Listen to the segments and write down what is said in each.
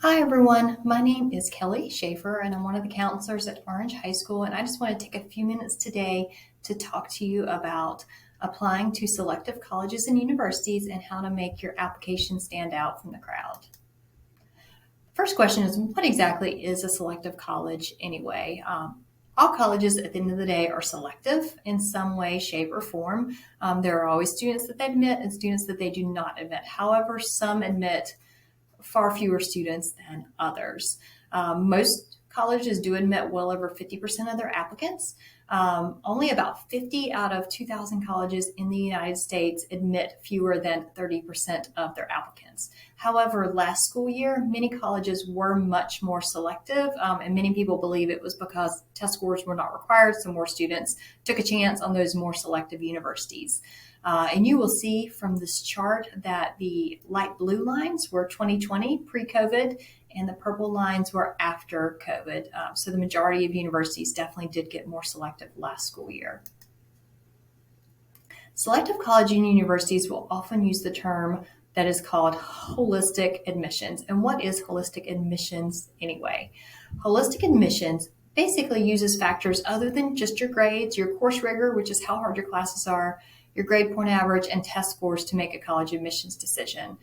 Hi everyone, my name is Kelly Schaefer and I'm one of the counselors at Orange High School, and I just want to take a few minutes today to talk to you about applying to selective colleges and universities and how to make your application stand out from the crowd. First question is, what exactly is a selective college anyway? All colleges at the end of the day are selective in some way, shape, or form. There are always students that they admit and students that they do not admit. However, some admit far fewer students than others. Most colleges do admit well over 50% of their applicants. Only about 50 out of 2,000 colleges in the United States admit fewer than 30% of their applicants. However, last school year, many colleges were much more selective, and many people believe it was because test scores were not required, so more students took a chance on those more selective universities. And you will see from this chart that the light blue lines were 2020 pre-COVID and the purple lines were after COVID. So the majority of universities definitely did get more selective last school year. Selective college and universities will often use the term that is called holistic admissions. And what is holistic admissions anyway? Holistic admissions basically uses factors other than just your grades, your course rigor, which is how hard your classes are, your grade point average, and test scores to make a college admissions decision.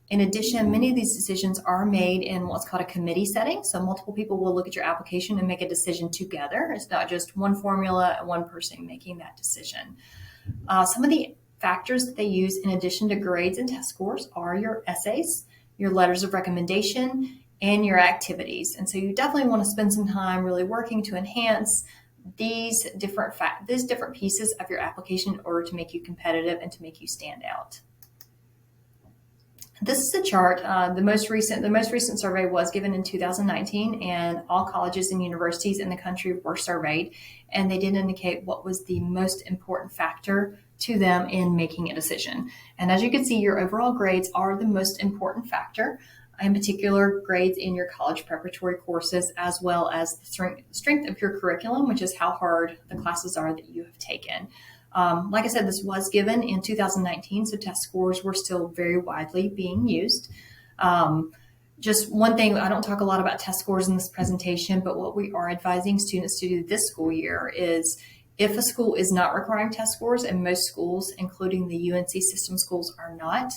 In addition, many of these decisions are made in what's called a committee setting. So multiple people will look at your application and make a decision together. It's not just one formula and one person making that decision. Some of the factors that they use in addition to grades and test scores are your essays, your letters of recommendation, and your activities. And so you definitely want to spend some time really working to enhance these different pieces of your application in order to make you competitive and to make you stand out. This is a chart. The most recent survey was given in 2019, and all colleges and universities in the country were surveyed, and they did indicate what was the most important factor to them in making a decision. And as you can see, your overall grades are the most important factor. In particular, grades in your college preparatory courses, as well as the strength of your curriculum, which is how hard the classes are that you have taken. Like I said, this was given in 2019, so test scores were still very widely being used. Just one thing, I don't talk a lot about test scores in this presentation, but what we are advising students to do this school year is, if a school is not requiring test scores, and most schools, including the UNC system schools, are not,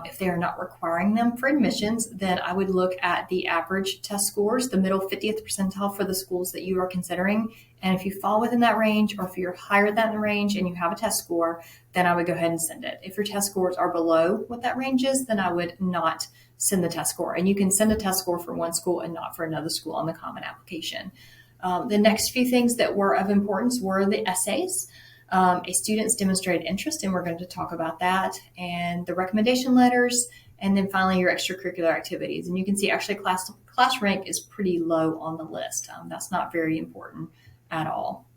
if they are not requiring them for admissions, then I would look at the average test scores, the middle 50th percentile for the schools that you are considering. And if you fall within that range, or if you're higher than the range and you have a test score, then I would go ahead and send it. If your test scores are below what that range is, then I would not send the test score. And you can send a test score for one school and not for another school on the common application. The next few things that were of importance were the essays. A student's demonstrated interest, and we're going to talk about that, and the recommendation letters, and then finally your extracurricular activities. And you can see actually class rank is pretty low on the list. That's not very important at all.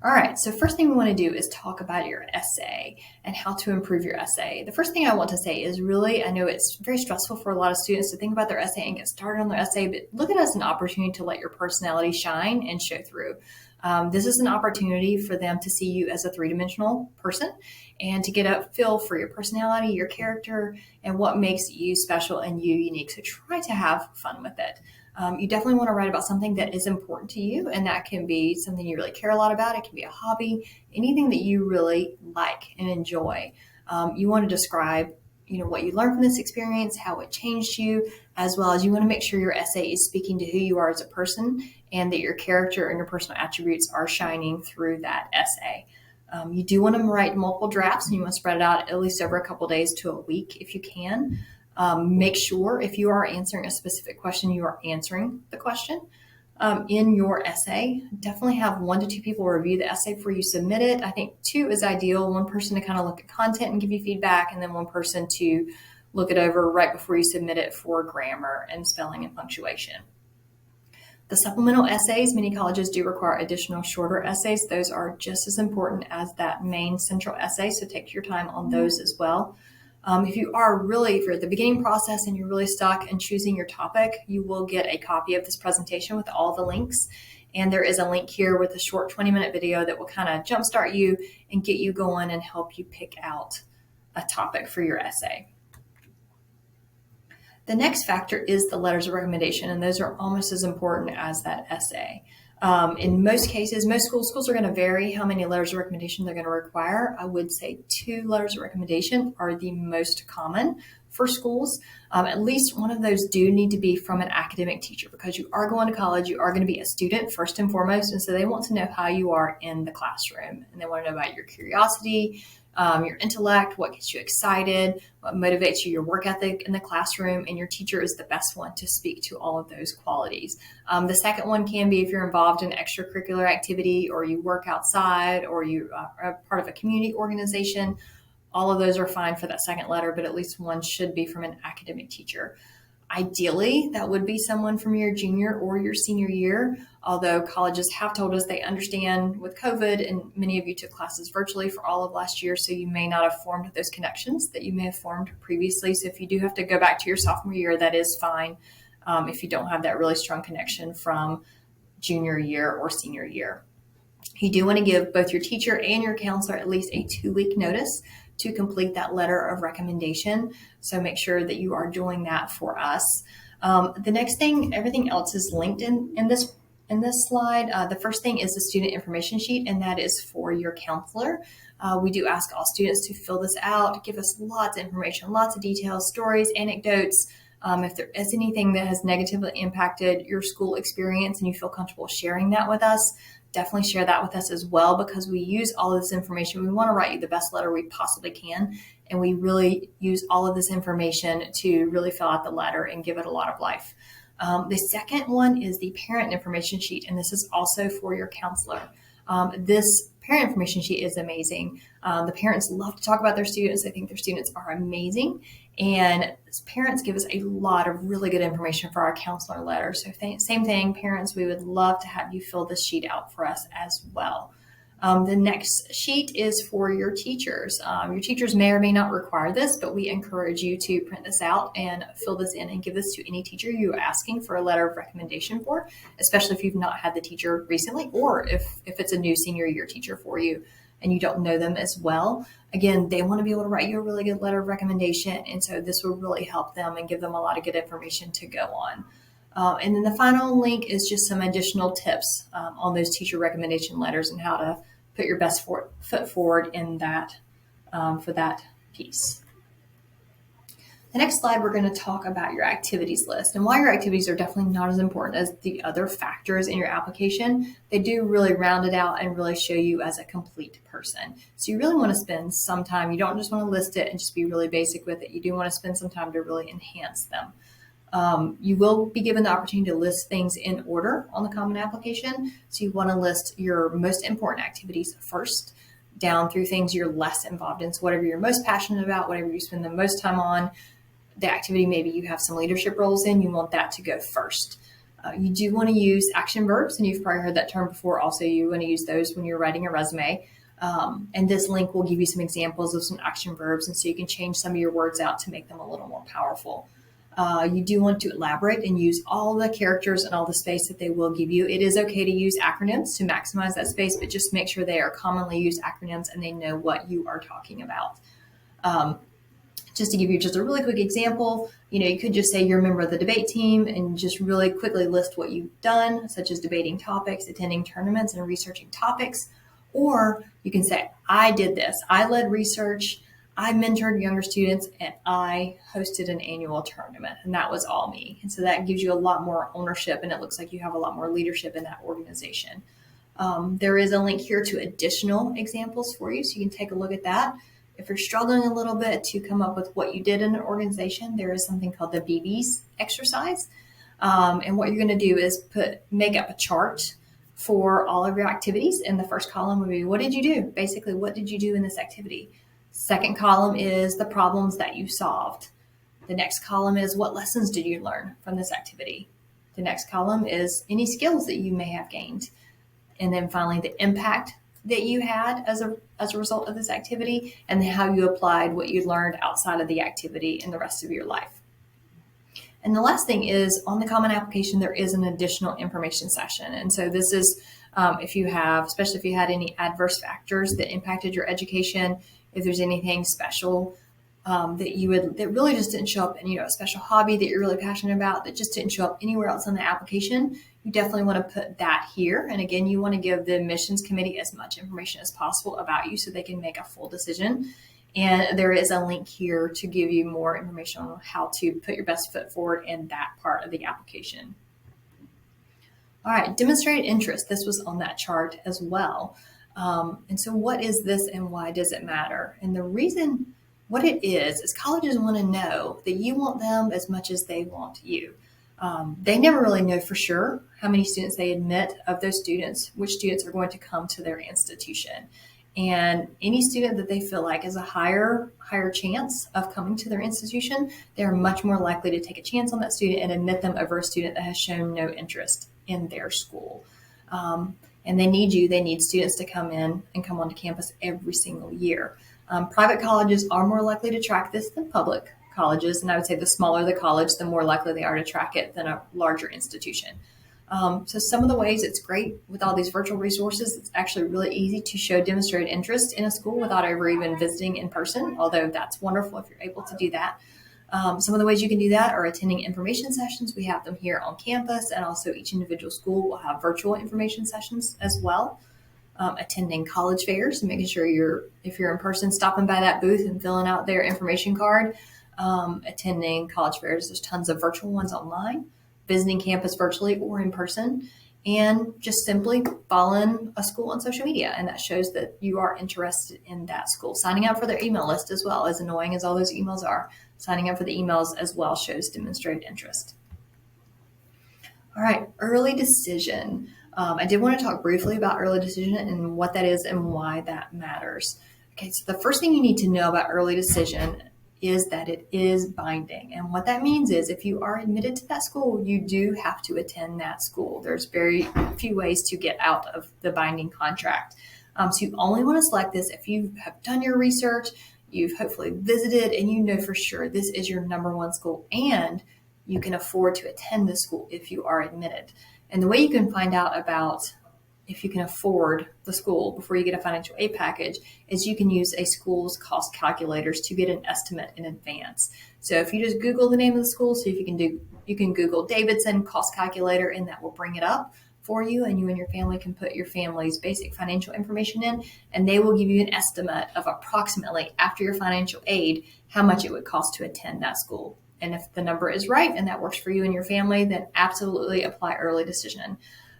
All right, so first thing we want to do is talk about your essay and how to improve your essay. The first thing I want to say is, really, I know it's very stressful for a lot of students to think about their essay and get started on their essay, but look at it as an opportunity to let your personality shine and show through. This is an opportunity for them to see you as a three-dimensional person and to get a feel for your personality, your character, and what makes you special and you unique. So try to have fun with it. You definitely want to write about something that is important to you, and that can be something you really care a lot about. It can be a hobby, anything that you really like and enjoy. You want to describe what you learned from this experience, how it changed you, as well as you want to make sure your essay is speaking to who you are as a person and that your character and your personal attributes are shining through that essay. You do want to write multiple drafts, and you want to spread it out at least over a couple days to a week if you can. Make sure if you are answering a specific question, you are answering the question in your essay. Definitely have 1 to 2 people review the essay before you submit it. I think 2 is ideal. 1 person to kind of look at content and give you feedback, and then 1 person to look it over right before you submit it for grammar and spelling and punctuation. The supplemental essays, many colleges do require additional shorter essays. Those are just as important as that main central essay, so take your time on those as well. If you're at the beginning process and you're really stuck in choosing your topic, you will get a copy of this presentation with all the links. And there is a link here with a short 20-minute video that will kind of jumpstart you and get you going and help you pick out a topic for your essay. The next factor is the letters of recommendation, and those are almost as important as that essay. In most cases, most schools are going to vary how many letters of recommendation they're going to require. I would say 2 letters of recommendation are the most common for schools. At least one of those do need to be from an academic teacher, because you are going to college, you are going to be a student first and foremost, and so they want to know how you are in the classroom, and they want to know about your curiosity, your intellect, what gets you excited, what motivates you, your work ethic in the classroom, and your teacher is the best one to speak to all of those qualities. The second one can be if you're involved in extracurricular activity, or you work outside, or you are part of a community organization. All of those are fine for that second letter, but at least one should be from an academic teacher. Ideally, that would be someone from your junior or your senior year, although colleges have told us they understand with COVID, and many of you took classes virtually for all of last year, so you may not have formed those connections that you may have formed previously. So if you do have to go back to your sophomore year, that is fine if you don't have that really strong connection from junior year or senior year. You do want to give both your teacher and your counselor at least a 2-week notice to complete that letter of recommendation. So make sure that you are doing that for us. The next thing, everything else is linked in this slide. The first thing is the student information sheet, and that is for your counselor. We do ask all students to fill this out, give us lots of information, lots of details, stories, anecdotes. If there is anything that has negatively impacted your school experience and you feel comfortable sharing that with us, definitely share that with us as well, because we use all of this information. We want to write you the best letter we possibly can, and we really use all of this information to really fill out the letter and give it a lot of life. The second one is the parent information sheet, and this is also for your counselor. This parent information sheet is amazing. The parents love to talk about their students. They think their students are amazing. And parents give us a lot of really good information for our counselor letter. So same thing, parents, we would love to have you fill this sheet out for us as well. The next sheet is for your teachers. Your teachers may or may not require this, but we encourage you to print this out and fill this in and give this to any teacher you are asking for a letter of recommendation for, especially if you've not had the teacher recently, or if it's a new senior year teacher for you and you don't know them as well. Again, they want to be able to write you a really good letter of recommendation, and so this will really help them and give them a lot of good information to go on. And then the final link is just some additional tips on those teacher recommendation letters and how to put your best foot forward in that for that piece. The next slide, we're going to talk about your activities list. And while your activities are definitely not as important as the other factors in your application, they do really round it out and really show you as a complete person. So you really want to spend some time. You don't just want to list it and just be really basic with it. You do want to spend some time to really enhance them. You will be given the opportunity to list things in order on the Common Application. So you want to list your most important activities first, down through things you're less involved in. So whatever you're most passionate about, whatever you spend the most time on, the activity maybe you have some leadership roles in, you want that to go first. You do want to use action verbs, and you've probably heard that term before. Also, you want to use those when you're writing a resume. And this link will give you some examples of some action verbs, and so you can change some of your words out to make them a little more powerful. You do want to elaborate and use all the characters and all the space that they will give you. It is okay to use acronyms to maximize that space, but just make sure they are commonly used acronyms and they know what you are talking about. Just to give you just a really quick example, you could just say you're a member of the debate team and just really quickly list what you've done, such as debating topics, attending tournaments, and researching topics. Or you can say, I did this. I led research, I mentored younger students, and I hosted an annual tournament, and that was all me. And so that gives you a lot more ownership, and it looks like you have a lot more leadership in that organization. There is a link here to additional examples for you, so you can take a look at that. If you're struggling a little bit to come up with what you did in an organization, there is something called the BBs exercise. And what you're going to do is make up a chart for all of your activities. And the first column would be, what did you do? Basically, what did you do in this activity? Second column is the problems that you solved. The next column is, what lessons did you learn from this activity? The next column is any skills that you may have gained. And then finally, the impact that you had as a result of this activity, and how you applied what you learned outside of the activity in the rest of your life. And the last thing is, on the Common Application, there is an additional information session. And so this is especially if you had any adverse factors that impacted your education, if there's anything special that really just didn't show up in, a special hobby that you're really passionate about that just didn't show up anywhere else on the application, you definitely want to put that here. And again, you want to give the admissions committee as much information as possible about you so they can make a full decision. And there is a link here to give you more information on how to put your best foot forward in that part of the application. All right, demonstrated interest. This was on that chart as well. And so what is this and why does it matter? And the reason what it is colleges want to know that you want them as much as they want you. They never really know for sure how many students they admit of those students, which students are going to come to their institution. And any student that they feel like has a higher chance of coming to their institution, they're much more likely to take a chance on that student and admit them over a student that has shown no interest in their school. And they need students to come in and come onto campus every single year. Private colleges are more likely to track this than public colleges, and I would say the smaller the college, the more likely they are to track it than a larger institution. So some of the ways it's great with all these virtual resources, it's actually really easy to show demonstrated interest in a school without ever even visiting in person, although that's wonderful if you're able to do that. Some of the ways you can do that are attending information sessions. We have them here on campus, and also each individual school will have virtual information sessions as well. Attending college fairs and making sure if you're in person, stopping by that booth and filling out their information card. Attending college fairs, there's tons of virtual ones online, visiting campus virtually or in person, and just simply following a school on social media. And that shows that you are interested in that school. Signing up for their email list as well, as annoying as all those emails are, signing up for the emails as well shows demonstrated interest. All right, early decision. I did want to talk briefly about early decision and what that is and why that matters. Okay, so the first thing you need to know about early decision is that it is binding. And what that means is if you are admitted to that school, you do have to attend that school. There's very few ways to get out of the binding contract. So you only want to select this if you have done your research, you've hopefully visited, and you know for sure this is your number one school, and you can afford to attend the school if you are admitted. And the way you can find out about if you can afford the school before you get a financial aid package is you can use a school's cost calculators to get an estimate in advance. So if you just Google the name of the school, so if you can Google Davidson cost calculator, and that will bring it up for you, and you and your family can put your family's basic financial information in, and they will give you an estimate of approximately, after your financial aid, how much it would cost to attend that school. And if the number is right and that works for you and your family, then absolutely apply early decision.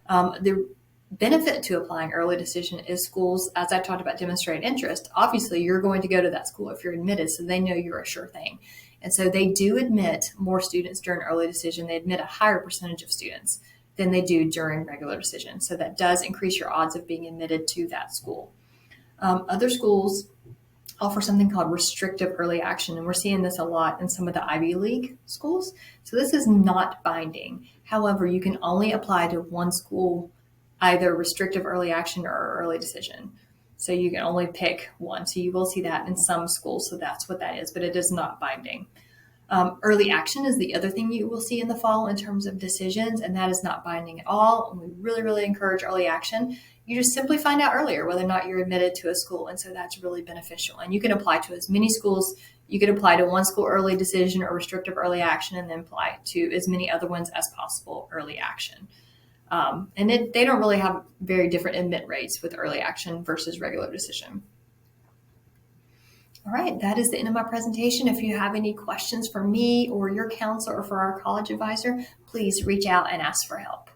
The benefit to applying early decision is schools, as I talked about, demonstrate interest. Obviously, you're going to go to that school if you're admitted, so they know you're a sure thing. And so they do admit more students during early decision. They admit a higher percentage of students than they do during regular decision. So that does increase your odds of being admitted to that school. Other schools offer something called restrictive early action, and we're seeing this a lot in some of the Ivy League schools. So this is not binding. However, you can only apply to one school, either restrictive early action or early decision. So you can only pick one. So you will see that in some schools. So that's what that is, but it is not binding. Early action is the other thing you will see in the fall in terms of decisions, and that is not binding at all. And we really, really encourage early action. You just simply find out earlier whether or not you're admitted to a school, and so that's really beneficial. And you can apply to as many schools. You could apply to one school early decision or restrictive early action, and then apply to as many other ones as possible early action. And they don't really have very different admit rates with early action versus regular decision. All right, that is the end of my presentation. If you have any questions for me or your counselor or for our college advisor, please reach out and ask for help.